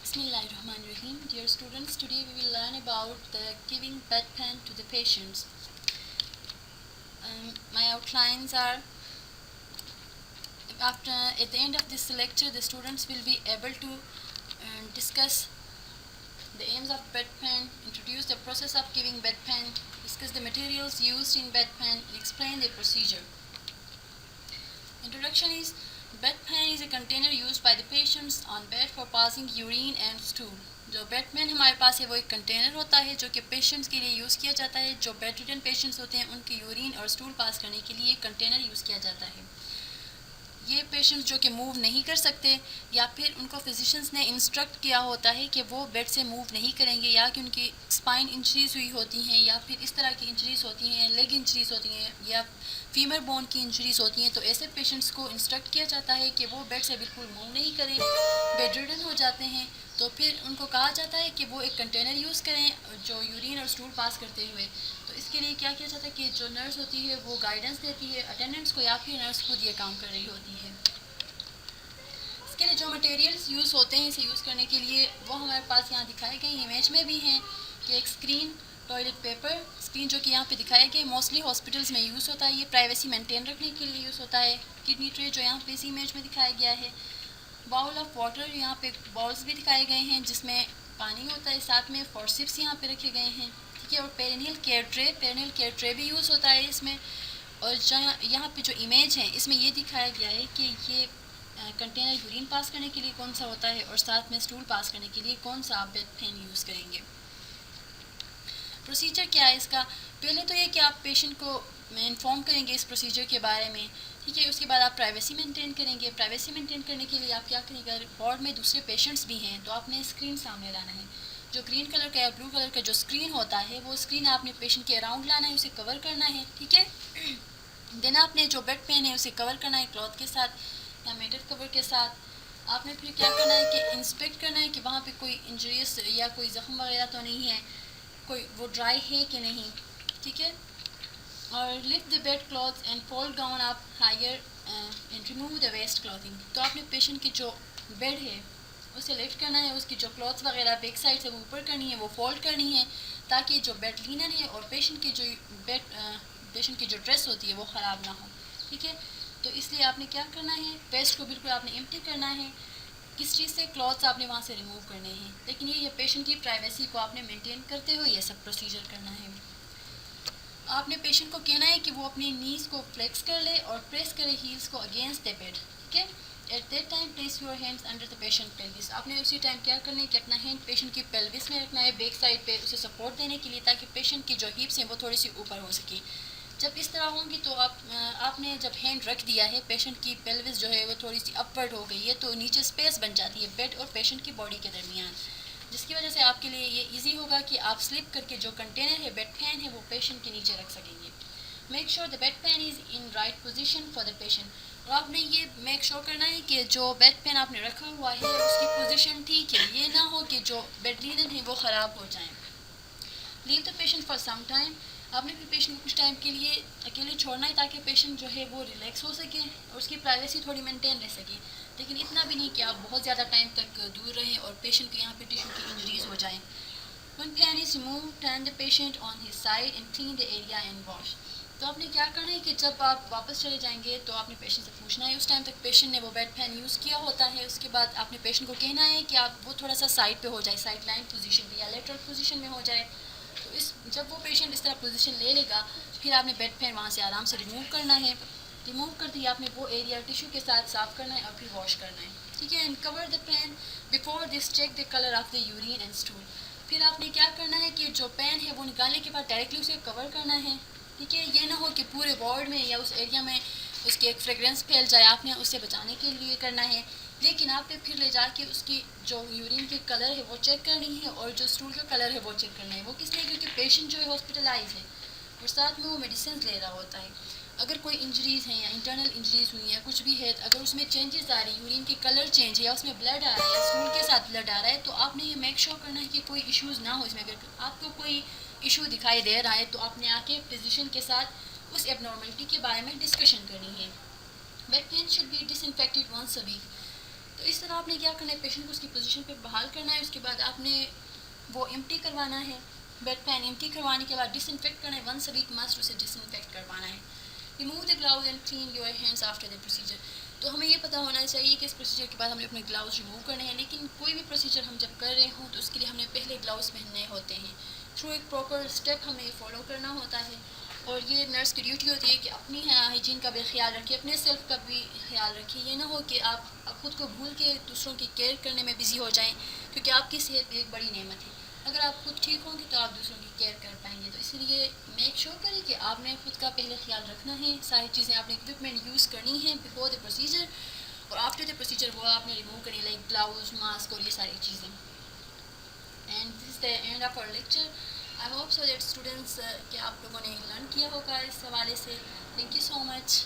Bismillahirrahmanirrahim. Dear students, today we will learn about the giving bedpan to the patients. My outlines are at the end of this lecture, the students will be able to discuss the aims of bedpan, introduce the process of giving bedpan, discuss the materials used in bedpan, and explain the procedure. Introduction is bedpan is a container used by the patients on bed for passing urine and stool. जो बेडपैन हमारे पास है वो एक container होता है जो कि patients के लिए यूज़ किया जाता है. जो बेड रिडन पेशेंट्स होते हैं उनके यूरिन और स्टूल पास करने के लिए कंटेनर यूज़ किया जाता है. ये पेशेंट्स जो कि मूव नहीं कर सकते या फिर उनको फिजिशियंस ने इंस्ट्रक्ट किया होता है कि वो बेड से मूव नहीं करेंगे या कि उनकी स्पाइन इंजरीज हुई होती हैं या फिर इस तरह की इंजरीज होती हैं, लेग इंजरीज होती हैं या फीमर बोन की इंजरीज होती हैं, तो ऐसे पेशेंट्स को इंस्ट्रक्ट किया जाता है कि वो बेड से बिल्कुल मूव नहीं करें, बेड रिडन हो जाते हैं. तो फिर उनको कहा जाता है कि वो एक कंटेनर यूज़ करें जो यूरिन और स्टूल पास करते हुए. तो इसके लिए क्या किया जाता है कि जो नर्स होती है वो गाइडेंस देती है अटेंडेंट्स को या फिर नर्स खुद ये काम कर रही होती है. इसके लिए जो मटेरियल्स यूज़ होते हैं इसे यूज़ करने के लिए वो हमारे पास यहाँ दिखाए गए इमेज में भी हैं कि एक स्क्रीन, टॉयलेट पेपर, स्क्रीन जो कि यहाँ पे दिखाया गया मोस्टली हॉस्पिटल्स में यूज़ होता है. ये प्राइवेसी मेंटेन रखने के लिए यूज़ होता है. किडनी ट्रे जो यहाँ पे इस इमेज में दिखाया गया है. बाउल ऑफ वाटर, यहाँ पे बाउल्स भी दिखाए गए हैं जिसमें पानी होता है. साथ में फॉरसिप्स यहाँ पे रखे गए हैं, ठीक है. और पेरिनियल केयर ट्रे भी यूज़ होता है इसमें. और जहाँ यहाँ पे जो इमेज है इसमें ये दिखाया गया है कि ये कंटेनर यूरिन पास करने के लिए कौन सा होता है और साथ में स्टूल पास करने के लिए कौन सा आप बेडपैन यूज़ करेंगे. प्रोसीजर क्या है इसका? पहले तो ये कि आप पेशेंट को इन्फॉर्म करेंगे इस प्रोसीजर के बारे में, ठीक है. उसके बाद आप प्राइवेसी मेंटेन करेंगे. प्राइवेसी मेंटेन करने के लिए आप क्या करेंगे, अगर वार्ड में दूसरे पेशेंट्स भी हैं तो आपने स्क्रीन सामने लाना है. जो ग्रीन कलर का या ब्लू कलर का जो स्क्रीन होता है वो स्क्रीन आपने पेशेंट के अराउंड लाना है, उसे कवर करना है, ठीक है. देन आपने जो बेडपैन है उसे कवर करना है क्लॉथ के साथ या मेटल कवर के साथ. आपने फिर क्या करना है कि इंस्पेक्ट करना है कि वहाँ पे कोई इंजरीज या कोई ज़ख्म वगैरह तो नहीं है, कोई वो ड्राई है कि नहीं, ठीक है. और lift the bed cloth and fold down आप higher and remove the waste clothing. तो आपने पेशेंट की जो बेड है उसे लिफ्ट करना है, उसकी जो क्लॉथ्स वगैरह बैक साइड से वो ऊपर करनी है, वो फोल्ड करनी है ताकि जो बेड लिनन है और पेशेंट की जो ड्रेस होती है वो ख़राब ना हो, ठीक है. तो इसलिए आपने क्या करना है, वेस्ट को बिल्कुल आपने एम्प्टी करना है. किस चीज़ से? क्लॉथ्स आपने वहाँ से रिमूव करने हैं. लेकिन ये पेशेंट की प्राइवेसी को आपने मेंटेन करते हुए ये सब प्रोसीजर करना है. आपने पेशेंट को कहना है कि वो अपनी नीज़ को फ्लेक्स कर ले और प्रेस करे हील्स को अगेंस्ट द बेड, ठीक है. At that time place your hands under the patient pelvis. आपने उसी टाइम क्या करना है कि अपना हैंड पेशेंट की पेल्विस में रखना है, बैक साइड पे उसे सपोर्ट देने के लिए, ताकि पेशेंट की जो हिप्स हैं वो थोड़ी सी ऊपर हो सके. जब इस तरह होंगी तो आपने जब हैंड रख दिया है, पेशेंट की पेल्विस जो है वो थोड़ी सी अपवर्ड हो गई है, तो नीचे स्पेस बन जाती है बेड और पेशेंट की बॉडी के दरमियान, जिसकी वजह से आपके लिए ये इजी होगा कि आप स्लिप करके जो कंटेनर है बेडपैन है वो पेशेंट के नीचे रख सकेंगे. Make sure the bedpan is in right position for the patient. और आपने ये मेक श्योर करना है कि जो बेडपैन आपने रखा हुआ है उसकी पोजीशन ठीक है. ये ना हो कि जो बेड लिनन है वो ख़राब हो जाए. Leave the patient for some time. आपने फिर पेशेंट को कुछ टाइम के लिए अकेले छोड़ना है ताकि पेशेंट जो है वो रिलैक्स हो सके और उसकी प्राइवेसी थोड़ी मेंटेन रह सके. लेकिन इतना भी नहीं कि आप बहुत ज़्यादा टाइम तक दूर रहें और पेशेंट के यहाँ पे टिश्यू की इंजरीज हो जाएं. When pan is removed, turn the patient on his side and clean the area and wash. तो आपने क्या करना है कि जब आप वापस चले जाएंगे तो आपने पेशेंट से पूछना है उस टाइम तक पेशेंट ने वो बेडपैन यूज़ किया होता है. उसके बाद आपने पेशेंट को कहना है कि आप वो थोड़ा सा साइड पे हो जाए, साइड लाइन पोजीशन पे या लेटरल पोजीशन में हो जाए. तो जब वो पेशेंट इस तरह पोजीशन ले लेगा फिर आपने बेडपैन वहाँ से आराम से रिमूव करना है. रिमूव कर दिया आपने वो एरिया टिश्यू के साथ साफ करना है और फिर वॉश करना है, ठीक है. And cover the pan before this. Check the colour of the urine and stool. फिर आपने क्या करना है कि जो पैन है वो निकालने के बाद डायरेक्टली उसे कवर करना है, ठीक है. ये ना हो कि पूरे वार्ड में या उस एरिया में उसकी एक फ्रेगरेंस फैल जाए. आपने उससे बचाने के लिए करना है. लेकिन आपने फिर ले जाके उसकी जो यूरिन की कलर है वो चेक करनी है और जो स्टूल का कलर है वो चेक करना है. वो किस लिए? क्योंकि पेशेंट जो है हॉस्पिटलाइज है और साथ में वो मेडिसिन ले रहा होता है. अगर कोई इंजरीज हैं या इंटरनल इंजरीज हुई हैं कुछ भी है, अगर उसमें चेंजेस आ रही है, यूरिन की कलर चेंज है या उसमें ब्लड आ रहा है या स्टूल के साथ ब्लड आ रहा है, तो आपने ये मेक श्योर करना है कि कोई इश्यूज़ ना हो इसमें. अगर आपको कोई इशू दिखाई दे रहा है तो आपने आके फिजिशियन के साथ उस एबनॉर्मलिटी के बारे में डिस्कशन करनी है. Bedpan should be disinfected once a week. तो इस तरह आपने क्या करना है, पेशेंट को उसकी पोजीशन पे बहाल करना है। उसके बाद आपने वो एम्प्टी करवाना है, बेड पैन एम्प्टी करवाने के बाद डिसइंफेक्ट करना है, वंस अ वीक मस्ट उसे डिसइंफेक्ट करवाना है। Remove the gloves and clean your hands after the procedure. तो हमें ये पता होना चाहिए कि इस प्रोसीजर के बाद हमने अपने ग्लव्स रिमूव करने हैं, लेकिन कोई भी प्रोसीजर हम जब कर रहे हों तो उसके लिए हमने पहले ग्लव्स पहनने होते हैं। थ्रू एक प्रॉपर स्टेप हमें फॉलो करना होता है, और ये नर्स की ड्यूटी होती है कि अपनी हाइजीन का भी ख्याल रखिए, अपने सेल्फ का भी ख्याल रखिए। ये ना हो कि आप खुद को भूल के दूसरों की केयर करने में बिज़ी हो जाएं, क्योंकि आपकी सेहत भी एक बड़ी नेमत है। अगर आप खुद ठीक होंगे तो आप दूसरों की केयर कर पाएंगे। तो इसलिए मेक श्योर करें कि आपने खुद का पहले ख्याल रखना है, सारी चीज़ें आपने इक्विपमेंट यूज़ करनी है बिफोर द प्रोसीजर, और आफ्टर द प्रोसीजर वो आपने रिमूव करनी, लाइक ग्लव्स, मास्क और ये सारी चीज़ें। And this is the end of our lecture. I hope so that students कि आप लोगों ने लर्न किया होगा इस हवाले से। Thank you so much.